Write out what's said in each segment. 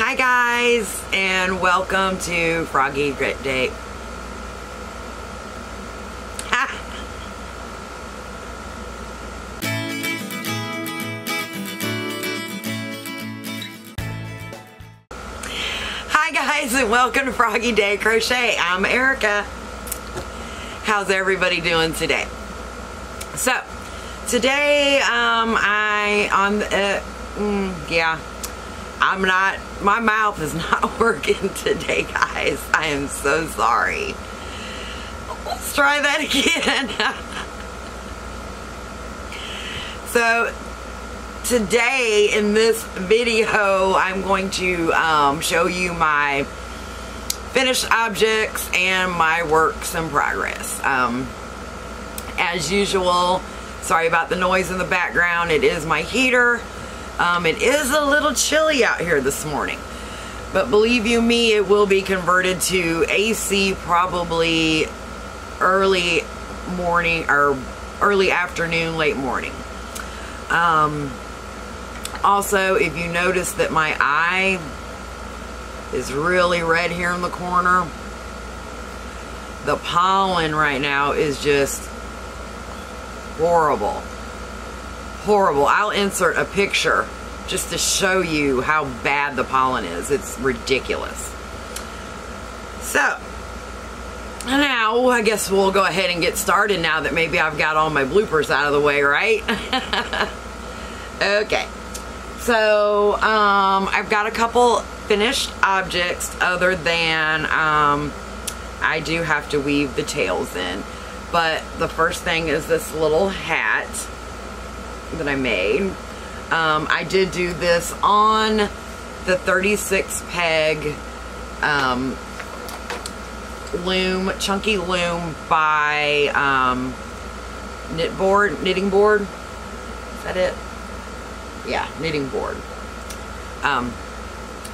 Hi guys, and welcome to Froggy Day. Hi guys, and welcome to Froggy Day Crochet. I'm Erica. How's everybody doing today? So today my mouth is not working today, guys. I am so sorry. Let's try that again. So today in this video, I'm going to show you my finished objects and my works in progress. As usual, sorry about the noise in the background. It is my heater. It is a little chilly out here this morning, but believe you me, it will be converted to AC probably early morning or early afternoon, late morning. Also, if you notice that my eye is really red here in the corner, the pollen right now is just horrible. Horrible. I'll insert a picture just to show you how bad the pollen is. It's ridiculous. So now I guess we'll go ahead and get started now that maybe I've got all my bloopers out of the way, right? Okay, so I've got a couple finished objects other than I do have to weave the tails in, but the first thing is this little hat that I made. I did do this on the 36 peg loom, chunky loom by knitting board. Is that it? Yeah, knitting board.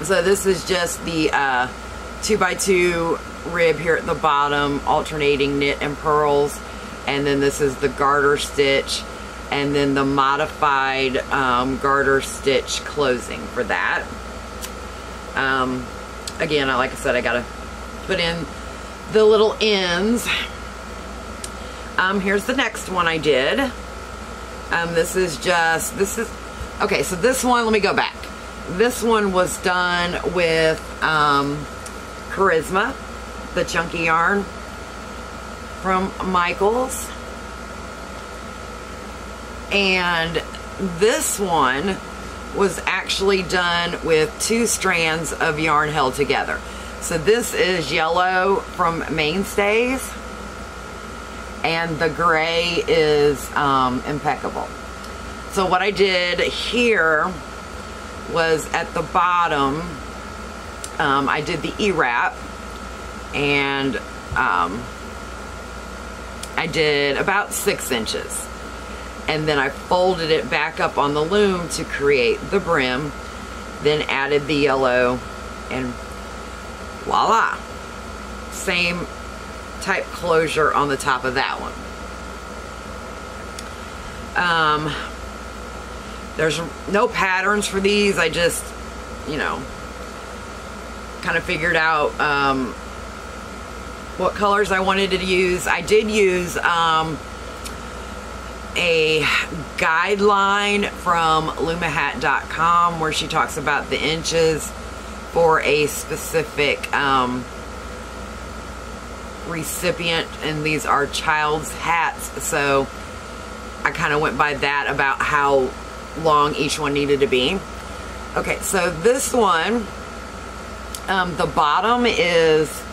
So this is just the 2x2 rib here at the bottom, alternating knit and purls, and then this is the garter stitch, and then the modified garter stitch closing for that. Again, like I said, I gotta put in the little ends. Here's the next one I did. Okay, so this one, let me go back. This one was done with Charisma, the chunky yarn from Michaels. And this one was actually done with 2 strands of yarn held together. So this is yellow from Mainstays, and the gray is Impeccable. So what I did here was at the bottom, I did the E-wrap, and I did about 6 inches. And then I folded it back up on the loom to create the brim, then added the yellow, and voila! Same type closure on the top of that one. There's no patterns for these. I just, you know, kind of figured out what colors I wanted to use. I did use a guideline from lumahat.com where she talks about the inches for a specific recipient, and these are child's hats, so I kind of went by that about how long each one needed to be. Okay, so this one, the bottom is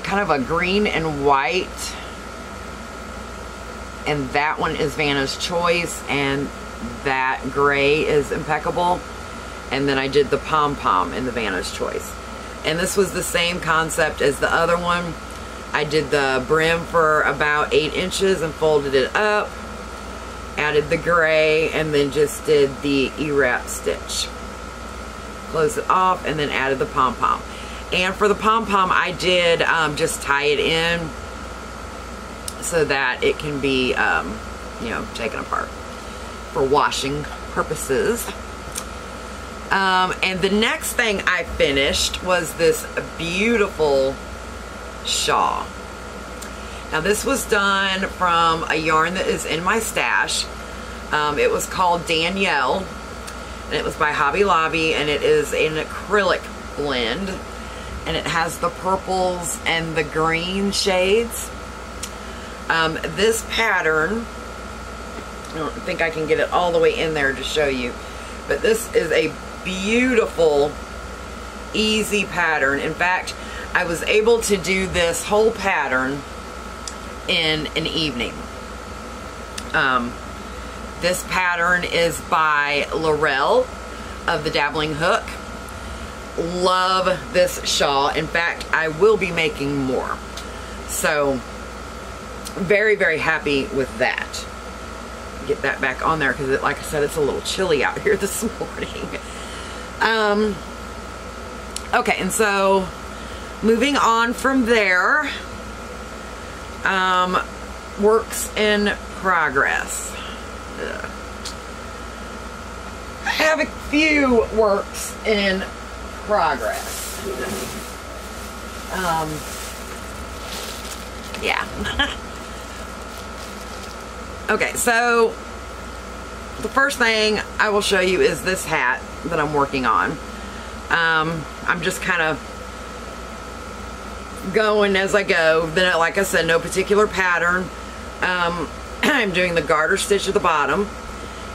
kind of a green and white, and that one is Vanna's Choice, and that gray is Impeccable. And then I did the pom-pom in the Vanna's Choice. And this was the same concept as the other one. I did the brim for about 8 inches and folded it up, added the gray, and then just did the E-wrap stitch. Close it off, and then added the pom-pom. And for the pom-pom, I did just tie it in so that it can be, you know, taken apart for washing purposes. And the next thing I finished was this beautiful shawl. Now this was done from a yarn that is in my stash. It was called Danielle, and it was by Hobby Lobby, and it is an acrylic blend, and it has the purples and the green shades. This pattern, I don't think I can get it all the way in there to show you, but this is a beautiful, easy pattern. In fact, I was able to do this whole pattern in an evening. This pattern is by Laurel of the Dabbling Hook. Love this shawl. In fact, I will be making more. So, very, very happy with that. Get that back on there because, like I said, it's a little chilly out here this morning. Okay, and so moving on from there, works in progress. I have a few works in progress. Yeah. Okay, so the first thing I will show you is this hat that I'm working on. I'm just kind of going as I go. Then, like I said, no particular pattern. I'm doing the garter stitch at the bottom,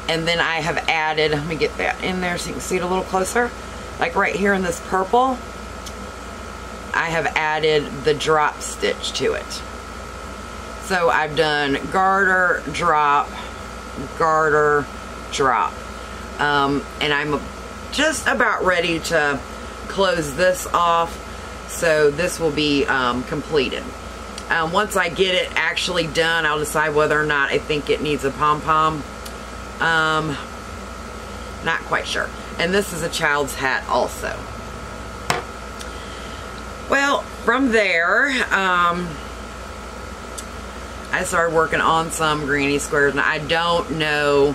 and then I have added, let me get that in there so you can see it a little closer, like right here in this purple, I have added the drop stitch to it. So I've done garter, drop, garter, drop, and I'm just about ready to close this off, so this will be completed. Once I get it actually done, I'll decide whether or not I think it needs a pom-pom. Not quite sure. And this is a child's hat also. Well, from there, I started working on some granny squares. Now, I don't know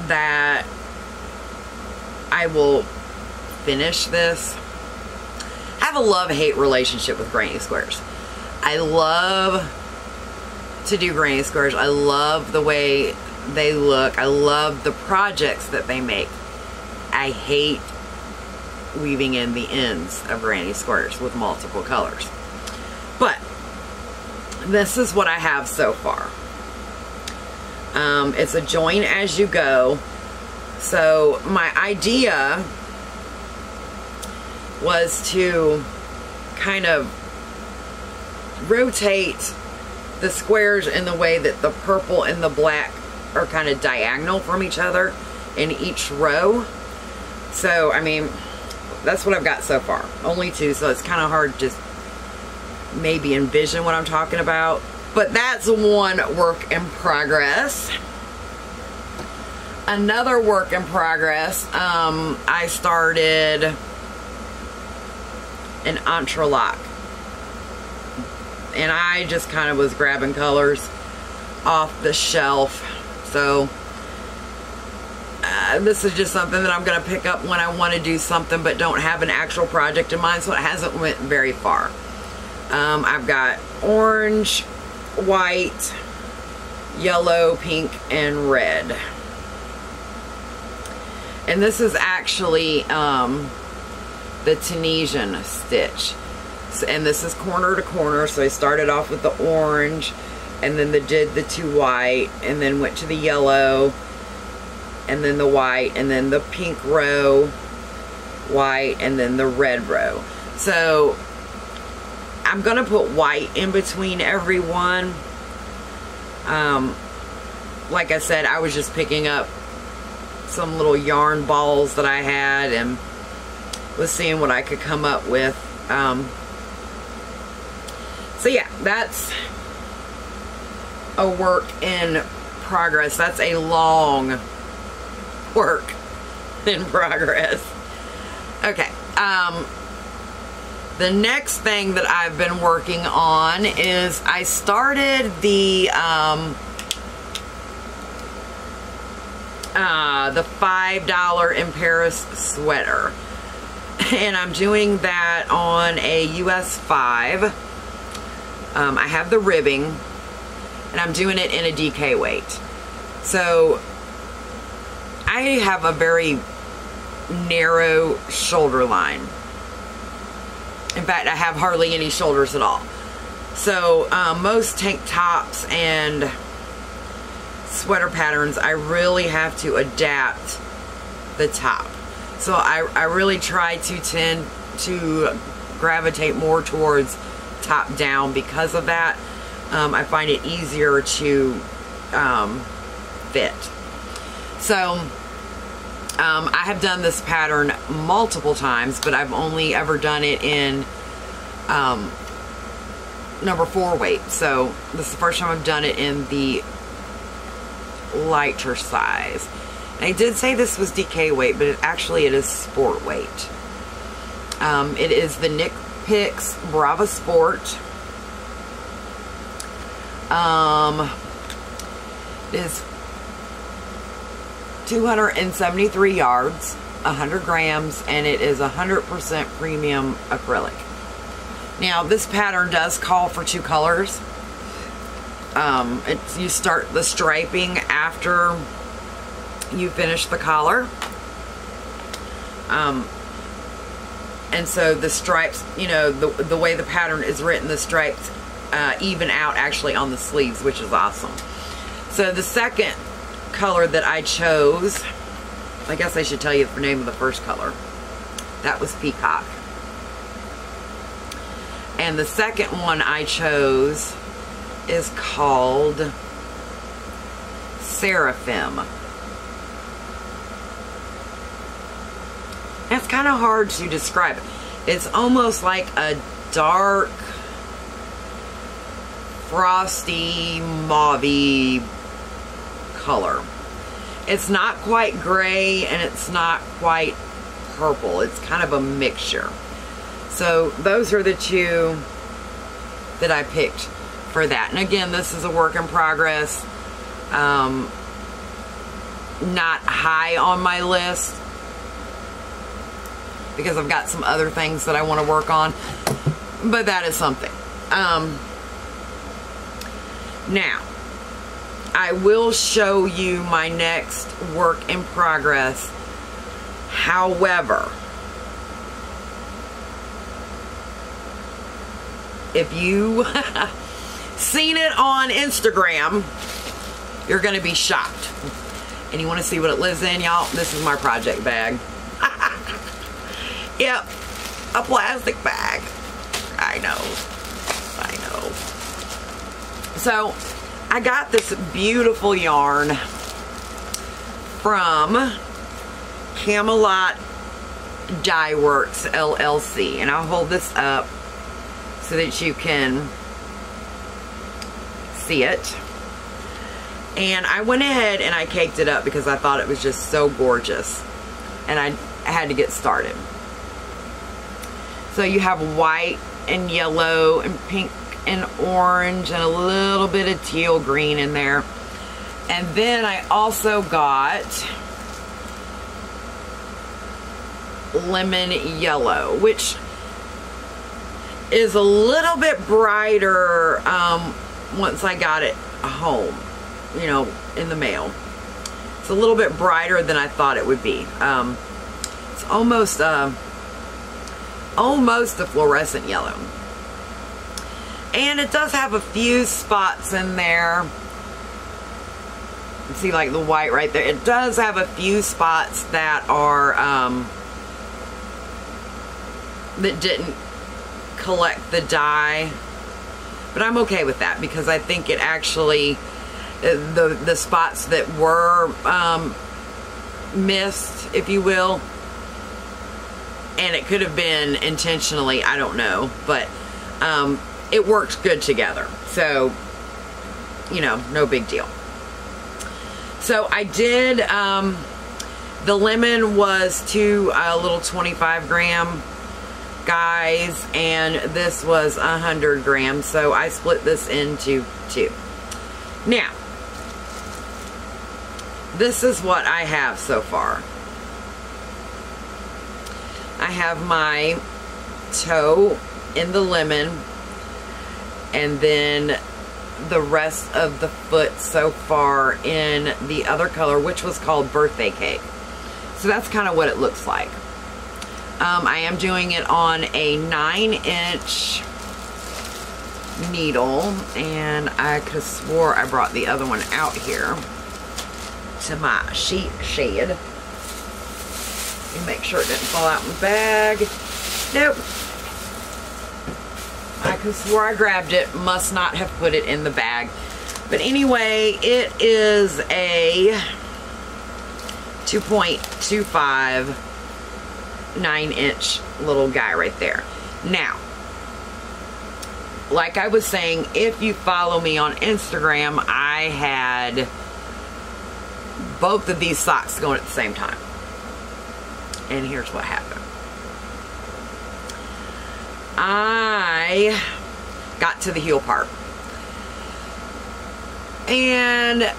that I will finish this. I have a love-hate relationship with granny squares. I love to do granny squares. I love the way they look. I love the projects that they make. I hate weaving in the ends of granny squares with multiple colors. But this is what I have so far. It's a join as you go. So my idea was to kind of rotate the squares in the way that the purple and the black are kind of diagonal from each other in each row. So, I mean, that's what I've got so far. Only two, so it's kind of hard to just maybe envision what I'm talking about. But that's one work in progress. Another work in progress, I started an entrelac, and I just kind of was grabbing colors off the shelf. So this is just something that I'm going to pick up when I want to do something but don't have an actual project in mind, so it hasn't went very far. I've got orange, white, yellow, pink, and red. And this is actually the Tunisian stitch. So, and this is corner to corner, so I started off with the orange, and then did the two white, and then went to the yellow, and then the white, and then the pink row, white, and then the red row. So I'm gonna put white in between every one. Like I said, I was just picking up some little yarn balls that I had and was seeing what I could come up with. So yeah, that's a work in progress. That's a long work in progress. Okay, the next thing that I've been working on is I started the the $5 in Paris sweater. And I'm doing that on a US 5. I have the ribbing, and I'm doing it in a DK weight. So I have a very narrow shoulder line. In fact, I have hardly any shoulders at all. So most tank tops and sweater patterns, I really have to adapt the top. So I really try to tend to gravitate more towards top down because of that. I find it easier to fit. So I have done this pattern multiple times, but I've only ever done it in number 4 weight. So this is the first time I've done it in the lighter size. And I did say this was DK weight, but it is sport weight. It is the Knit Picks Brava Sport. It is 273 yards, 100 grams, and it is 100% premium acrylic. Now, this pattern does call for 2 colors. You start the striping after you finish the collar. And so the stripes, you know, the way the pattern is written, the stripes even out actually on the sleeves, which is awesome. So the second color that I chose, I guess I should tell you the name of the first color. That was Peacock. And the second one I chose is called Seraphim. It's kind of hard to describe. It's almost like a dark, frosty, mauve-y color. It's not quite gray and it's not quite purple. It's kind of a mixture. So those are the 2 that I picked for that. And again, this is a work in progress. Not high on my list because I've got some other things that I want to work on, but that is something. Now, I will show you my next work in progress. However, if you seen it on Instagram, you're going to be shocked. And you want to see what it lives in, y'all? This is my project bag. Yep, a plastic bag. I know. So, I got this beautiful yarn from Camelot Dye Works LLC. And I'll hold this up so that you can see it. And I went ahead and I caked it up because I thought it was just so gorgeous. And I had to get started. So you have white and yellow and pink and orange and a little bit of teal green in there. And then I also got lemon yellow, which is a little bit brighter once I got it home, you know, in the mail. It's a little bit brighter than I thought it would be. It's almost a fluorescent yellow. And it does have a few spots in there. You see like the white right there. It does have a few spots that are that didn't collect the dye, but I'm okay with that because I think it actually the spots that were missed, if you will, and it could have been intentionally, I don't know, but it worked good together. So, you know, no big deal. So I did, the lemon was 2 little 25 gram guys, and this was 100 grams. So I split this into 2. Now, this is what I have so far. I have my toe in the lemon, and then the rest of the foot so far in the other color, which was called Birthday Cake. So that's kind of what it looks like. I am doing it on a 9-inch needle, and I could have swore I brought the other one out here to my sheet shed. Let me make sure it didn't fall out in the bag. Nope. I could have swore I grabbed it. Must not have put it in the bag. But anyway, it is a 2.25 9-inch little guy right there. Now, like I was saying, if you follow me on Instagram, I had both of these socks going at the same time. And here's what happened. I got to the heel part. And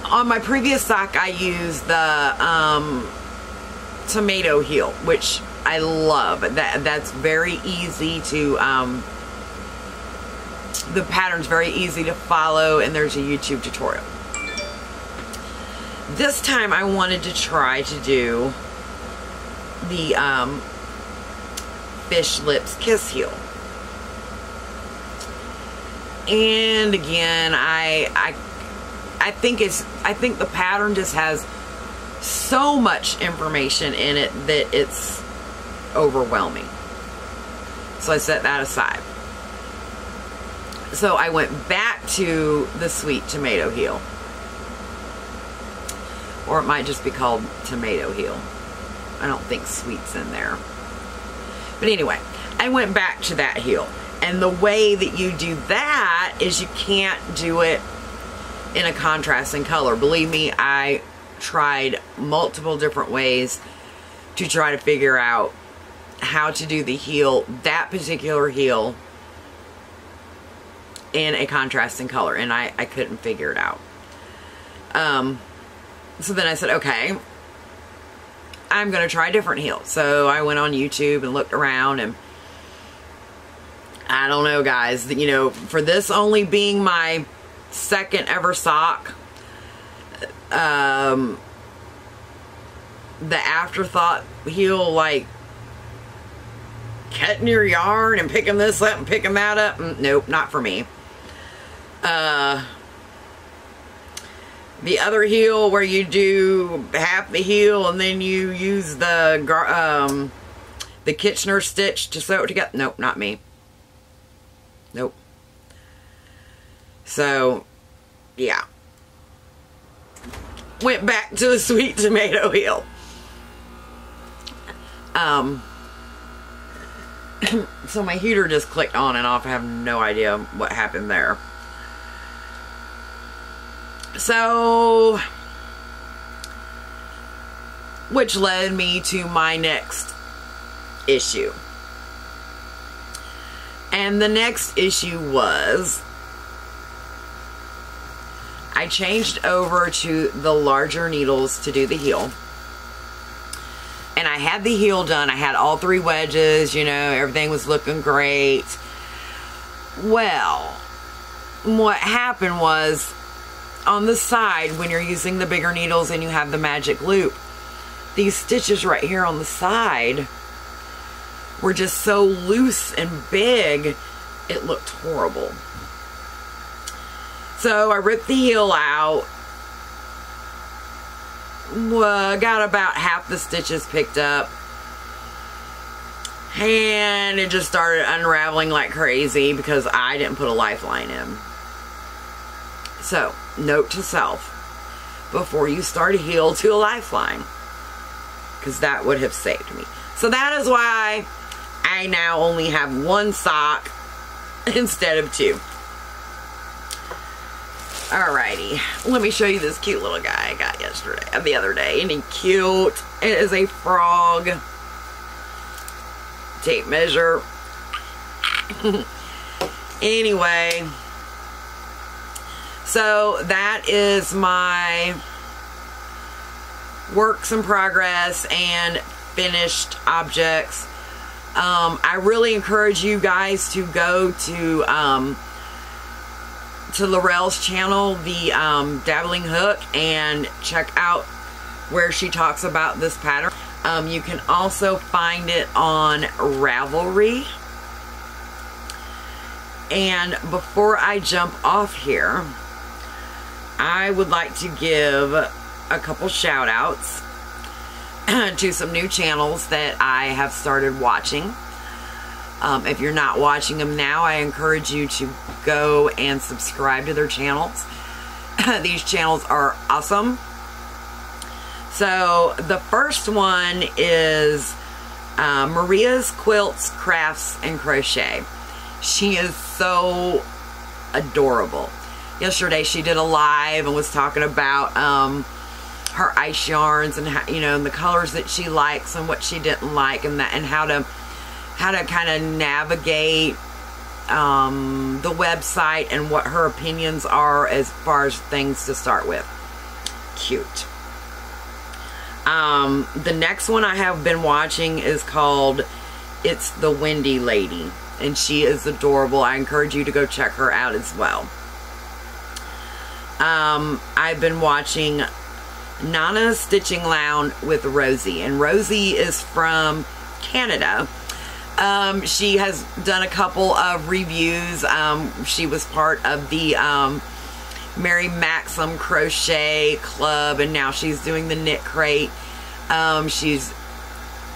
on my previous sock, I used the tomato heel, which I love. That's very easy to, the pattern's very easy to follow, and there's a YouTube tutorial. This time I wanted to try to do the Fish Lips Kiss heel. And again, I think the pattern just has so much information in it that it's overwhelming. So I set that aside. So I went back to the sweet tomato heel. Or it might just be called tomato heel. I don't think sweet's in there. But anyway, I went back to that heel. And the way that you do that is you can't do it in a contrasting color. Believe me, I tried multiple different ways to try to figure out how to do the heel, that particular heel, in a contrasting color, and I couldn't figure it out. So then I said, okay, I'm gonna try a different heel. So I went on YouTube and looked around, and I don't know, guys, you know, for this only being my second ever sock, the afterthought heel, like cutting your yarn and picking this up and picking that up, nope, not for me. The other heel where you do half the heel and then you use the Kitchener stitch to sew it together, nope, not me. Nope. So, yeah. Went back to the sweet tomato heel. So my heater just clicked on and off. I have no idea what happened there. So, which led me to my next issue. And the next issue was, I changed over to the larger needles to do the heel. And I had the heel done. I had all 3 wedges, you know, everything was looking great. Well, what happened was, on the side, when you're using the bigger needles and you have the magic loop, these stitches right here on the side were just so loose and big, it looked horrible. So I ripped the heel out, got about half the stitches picked up, and it just started unraveling like crazy because I didn't put a lifeline in. So, note to self, before you start a heel, to a lifeline, because that would have saved me. So that is why I now only have 1 sock instead of 2. Alrighty, let me show you this cute little guy I got the other day. Isn't he cute? It is a frog. Tape measure. Anyway, So that is my works in progress and finished objects. I really encourage you guys to go to Laurel's channel, the Dabbling Hook, and check out where she talks about this pattern. You can also find it on Ravelry. And before I jump off here, I would like to give a couple shout outs to some new channels that I have started watching. If you're not watching them now, I encourage you to go and subscribe to their channels. These channels are awesome. So the first one is Maria's Quilts, Crafts, and Crochet. She is so adorable. Yesterday she did a live and was talking about her ice yarns and how, you know, and the colors that she likes and what she didn't like, and that, and how to kind of navigate the website and what her opinions are as far as things to start with. Cute. The next one I have been watching is called It's the Wendylady, and she is adorable. I encourage you to go check her out as well. I've been watching Nana's Stitching Lounge with Rosie, and Rosie is from Canada. She has done a couple of reviews. She was part of the Mary Maxim Crochet Club, and now she's doing the Knit Crate. She's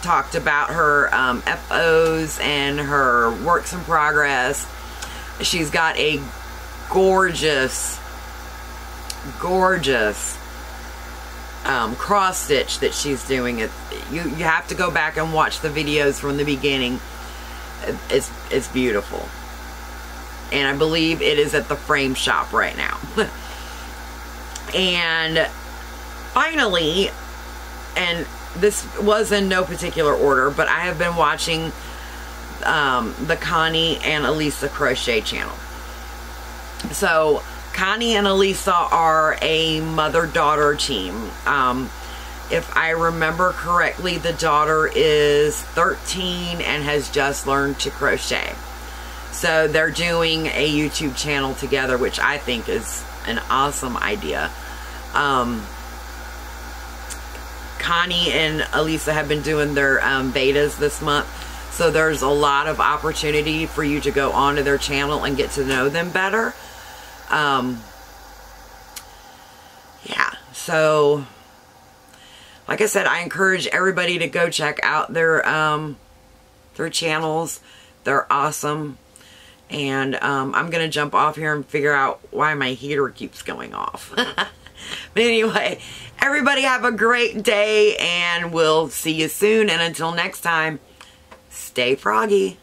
talked about her FOs and her works in progress. She's got a gorgeous cross stitch that she's doing. You have to go back and watch the videos from the beginning. It's beautiful, and I believe it is at the frame shop right now. And finally, and this was in no particular order, but I have been watching the Connie and Alisa crochet channel. So Connie and Alisa are a mother-daughter team. If I remember correctly, the daughter is 13 and has just learned to crochet. So they're doing a YouTube channel together, which I think is an awesome idea. Connie and Alisa have been doing their betas this month, so there's a lot of opportunity for you to go onto their channel and get to know them better. Yeah, so like I said, I encourage everybody to go check out their channels. They're awesome. And I'm gonna jump off here and figure out why my heater keeps going off. But anyway, everybody have a great day, and we'll see you soon. And until next time, stay froggy.